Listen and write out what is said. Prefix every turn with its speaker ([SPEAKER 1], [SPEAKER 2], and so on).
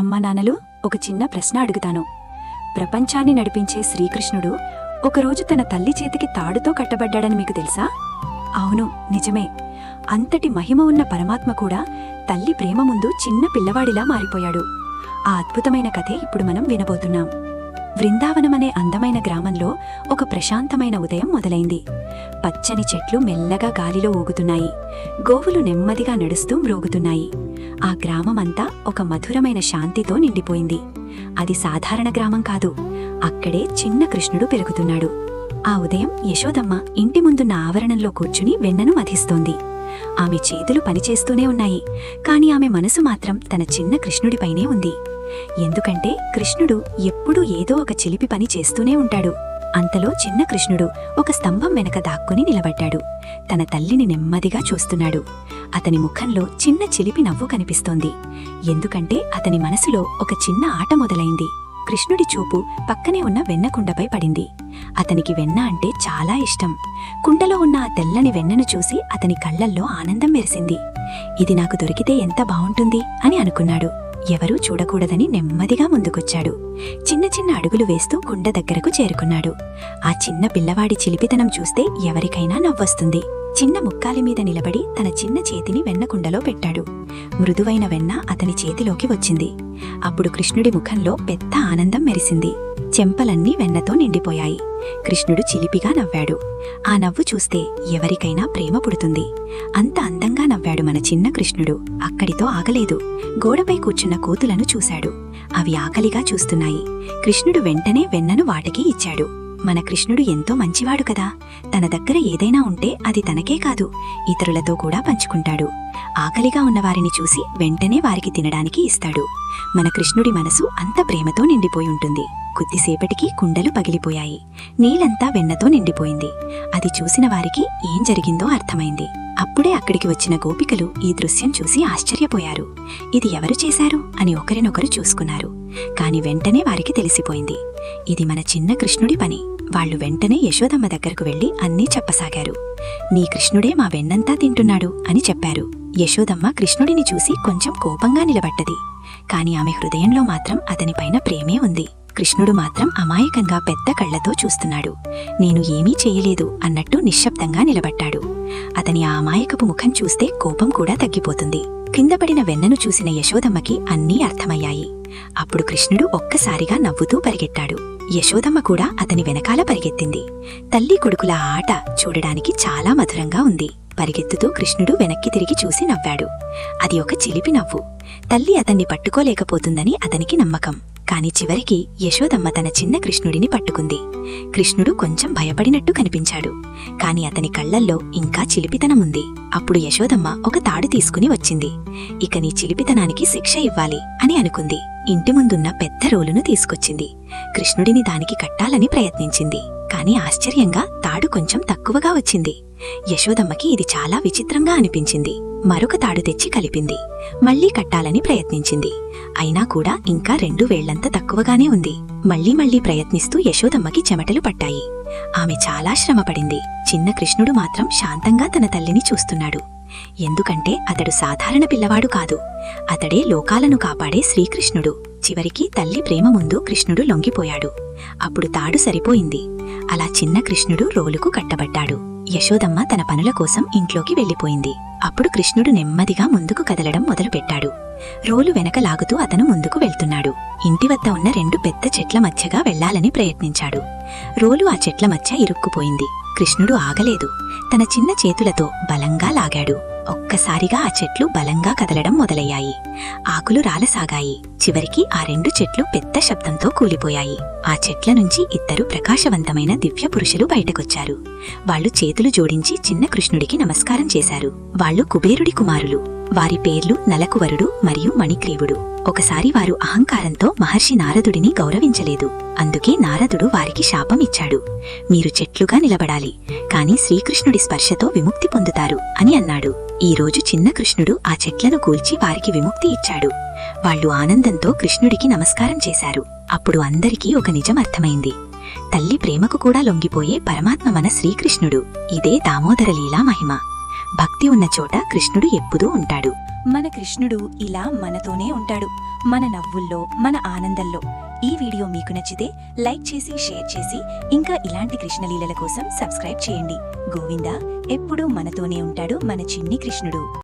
[SPEAKER 1] అమ్మానాన్నలు, ఒక చిన్న ప్రశ్న అడుగుతాను. ప్రపంచాన్ని నడిపించే శ్రీకృష్ణుడు ఒకరోజు తన తల్లి చేతికి తాడుతో కట్టబడ్డాడని మీకు తెలుసా? అవును, నిజమే. అంతటి మహిమ ఉన్న పరమాత్మ కూడా తల్లి ప్రేమ ముందు చిన్న పిల్లవాడిలా మారిపోయాడు. ఆ అద్భుతమైన కథే ఇప్పుడు మనం వినబోతున్నాం. వృందావనమనే అందమైన గ్రామంలో ఒక ప్రశాంతమైన ఉదయం మొదలైంది. పచ్చని చెట్లు మెల్లగా గాలిలో ఊగుతున్నాయి. గోవులు నెమ్మదిగా నడుస్తూ మ్రోగుతున్నాయి. ఆ గ్రామమంతా ఒక మధురమైన శాంతితో నిండిపోయింది. అది సాధారణ గ్రామం కాదు. అక్కడే చిన్న కృష్ణుడు పెరుగుతున్నాడు. ఆ ఉదయం యశోదమ్మ ఇంటి ముందున్న ఆవరణంలో కూర్చుని వెన్నను మధిస్తోంది. ఆమె చేతులు పనిచేస్తూనే ఉన్నాయి, కాని ఆమె మనసు మాత్రం తన చిన్న కృష్ణుడిపైనే ఉంది. ఎందుకంటే కృష్ణుడు ఎప్పుడూ ఏదో ఒక చిలిపి పని చేస్తూనే ఉంటాడు. అంతలో చిన్న కృష్ణుడు ఒక స్తంభం వెనక దాక్కుని నిలబడ్డాడు. తన తల్లిని నెమ్మదిగా చూస్తున్నాడు. అతని ముఖంలో చిన్న చిలిపి నవ్వు కనిపిస్తోంది. ఎందుకంటే అతని మనసులో ఒక చిన్న ఆట మొదలైంది. కృష్ణుడి చూపు పక్కనే ఉన్న వెన్న కుండపై పడింది. అతనికి వెన్న అంటే చాలా ఇష్టం. కుండలో ఉన్న ఆ తెల్లని వెన్నను చూసి అతని కళ్లల్లో ఆనందం మెరిసింది. ఇది నాకు దొరికితే ఎంత బావుంటుంది అని అనుకున్నాడు. ఎవరూ చూడకూడదని నెమ్మదిగా ముందుకొచ్చాడు. చిన్న చిన్న అడుగులు వేస్తూ కుండ దగ్గరకు చేరుకున్నాడు. ఆ చిన్న పిల్లవాడి చిలిపితనం చూస్తే ఎవరికైనా నవ్వొస్తుంది. చిన్న ముక్కాలి మీద నిలబడి తన చిన్న చేతిని వెన్నకుండలో పెట్టాడు. మృదువైన వెన్న అతని చేతిలోకి వచ్చింది. అప్పుడు కృష్ణుడి ముఖంలో పెద్ద ఆనందం మెరిసింది. చెంపలన్నీ వెన్నతో నిండిపోయాయి. కృష్ణుడు చిలిపిగా నవ్వాడు. ఆ నవ్వు చూస్తే ఎవరికైనా ప్రేమ పుడుతుంది. అంత అందంగా నవ్వాడు మన చిన్న కృష్ణుడు. అక్కడితో ఆగలేదు. గోడపై కూర్చున్న కోతులను చూశాడు. అవి ఆకలిగా చూస్తున్నాయి. కృష్ణుడు వెంటనే వెన్నను వాటికి ఇచ్చాడు. మన కృష్ణుడు ఎంతో మంచివాడు కదా. తన దగ్గర ఏదైనా ఉంటే అది తనకే కాదు, ఇతరులతో కూడా పంచుకుంటాడు. ఆకలిగా ఉన్నవారిని చూసి వెంటనే వారికి తినడానికి ఇస్తాడు. మన కృష్ణుడి మనసు అంత ప్రేమతో నిండిపోయి ఉంటుంది. కొద్దిసేపటికి కుండలు పగిలిపోయాయి. నీళ్లంతా వెన్నతో నిండిపోయింది. అది చూసిన వారికి ఏం జరిగిందో అర్థమైంది. అప్పుడే అక్కడికి వచ్చిన గోపికలు ఈ దృశ్యం చూసి ఆశ్చర్యపోయారు. ఇది ఎవరు చేశారు అని ఒకరినొకరు చూసుకున్నారు. కాని వెంటనే వారికి తెలిసిపోయింది, ఇది మన చిన్న కృష్ణుడి పని. వాళ్లు వెంటనే యశోదమ్మ దగ్గరకు వెళ్లి అన్నీ చెప్పసాగారు. నీ కృష్ణుడే మా వెన్నంతా తింటున్నాడు అని చెప్పారు. యశోదమ్మ కృష్ణుడిని చూసి కొంచెం కోపంగా నిలబడ్డది. కాని ఆమె హృదయంలో మాత్రం అతనిపైన ప్రేమే ఉంది. కృష్ణుడు మాత్రం అమాయకంగా పెద్ద కళ్లతో చూస్తున్నాడు. నేను ఏమీ చెయ్యలేదు అన్నట్టు నిశ్శబ్దంగా నిలబడ్డాడు. అతని ఆ అమాయకపు ముఖం చూస్తే కోపం కూడా తగ్గిపోతుంది. కిందపడిన వెన్నను చూసిన యశోదమ్మకి అన్నీ అర్థమయ్యాయి. అప్పుడు కృష్ణుడు ఒక్కసారిగా నవ్వుతూ పరిగెట్టాడు. యశోదమ్మ కూడా అతని వెనకాల పరిగెత్తింది. తల్లి కొడుకుల ఆట చూడడానికి చాలా మధురంగా ఉంది. పరిగెత్తుతూ కృష్ణుడు వెనక్కి తిరిగి చూసి నవ్వాడు. అది ఒక చిలిపి నవ్వు. తల్లి అతన్ని పట్టుకోలేకపోతుందని అతనికి నమ్మకం. కాని చివరికి యశోదమ్మ తన చిన్న కృష్ణుడిని పట్టుకుంది. కృష్ణుడు కొంచెం భయపడినట్టు కనిపించాడు. కాని అతని కళ్లల్లో ఇంకా చిలిపితనముంది. అప్పుడు యశోదమ్మ ఒక తాడు తీసుకుని వచ్చింది. ఇక నీ చిలిపితనానికి శిక్ష ఇవ్వాలి అని అనుకుంది. ఇంటి ముందున్న పెద్ద రోలును తీసుకొచ్చింది. కృష్ణుడిని దానికి కట్టాలని ప్రయత్నించింది. కాని ఆశ్చర్యంగా తాడు కొంచెం తక్కువగా వచ్చింది. యశోదమ్మకి ఇది చాలా విచిత్రంగా అనిపించింది. మరొక తాడు తెచ్చి కలిపింది. మళ్లీ కట్టాలని ప్రయత్నించింది. అయినా కూడా ఇంకా 2 వేళ్లంత తక్కువగానే ఉంది. మళ్లీ ప్రయత్నిస్తూ యశోదమ్మకి చెమటలు పట్టాయి. ఆమె చాలా శ్రమపడింది. చిన్న కృష్ణుడు మాత్రం శాంతంగా తన తల్లిని చూస్తున్నాడు. ఎందుకంటే అతడు సాధారణ పిల్లవాడు కాదు. అతడే లోకాలను కాపాడే శ్రీకృష్ణుడు. చివరికి తల్లి ప్రేమ ముందు కృష్ణుడు లొంగిపోయాడు. అప్పుడు తాడు సరిపోయింది. అలా చిన్న కృష్ణుడు రోలుకు కట్టబడ్డాడు. యశోదమ్మ తన పనుల కోసం ఇంట్లోకి వెళ్లిపోయింది. అప్పుడు కృష్ణుడు నెమ్మదిగా ముందుకు కదలడం మొదలుపెట్టాడు. రోలు వెనక లాగుతూ అతను ముందుకు వెళ్తున్నాడు. ఇంటి వద్ద ఉన్న 2 పెద్ద చెట్ల మధ్యగా వెళ్లాలని ప్రయత్నించాడు. రోలు ఆ చెట్ల మధ్య ఇరుక్కుపోయింది. కృష్ణుడు ఆగలేదు. తన చిన్న చేతులతో బలంగా లాగాడు. ఒక్కసారిగా ఆ చెట్లు బలంగా కదలడం మొదలయ్యాయి. ఆకులు రాలసాగాయి. చివరికి ఆ 2 చెట్లు పెద్ద శబ్దంతో కూలిపోయాయి. ఆ చెట్ల నుంచి 2 ప్రకాశవంతమైన దివ్య పురుషులు బయటకొచ్చారు. వాళ్లు చేతులు జోడించి చిన్న కృష్ణుడికి నమస్కారం చేశారు. వాళ్లు కుబేరుడి కుమారులు. వారి పేర్లు నలకువరుడు మరియు మణిగ్రీవుడు. ఒకసారి వారు అహంకారంతో మహర్షి నారదుడిని గౌరవించలేదు. అందుకే నారదుడు వారికి శాపం ఇచ్చాడు. మీరు చెట్లుగా నిలబడాలి, కాని శ్రీకృష్ణుడి స్పర్శతో విముక్తి పొందుతారు అని అన్నాడు. ఈ రోజు చిన్న కృష్ణుడు ఆ చెట్లను కూల్చి వారికి విముక్తి ఇచ్చాడు. వాళ్లు ఆనందంతో కృష్ణుడికి నమస్కారం చేశారు. అప్పుడు అందరికీ ఒక నిజం అర్థమైంది. తల్లి ప్రేమకు కూడా లొంగిపోయే పరమాత్మ మన శ్రీకృష్ణుడు. ఇదే దామోదర లీలా మహిమ. భక్తి ఉన్న చోట కృష్ణుడు ఎప్పుడూ ఉంటాడు. మన కృష్ణుడు ఇలా మనతోనే ఉంటాడు, మన నవ్వుల్లో, మన ఆనందంలో. ఈ వీడియో మీకు నచ్చితే లైక్ చేసి, షేర్ చేసి, ఇంకా ఇలాంటి కృష్ణలీలల కోసం సబ్స్క్రైబ్ చేయండి. గోవిందా ఎప్పుడూ మనతోనే ఉంటాడు మన చిన్ని కృష్ణుడు.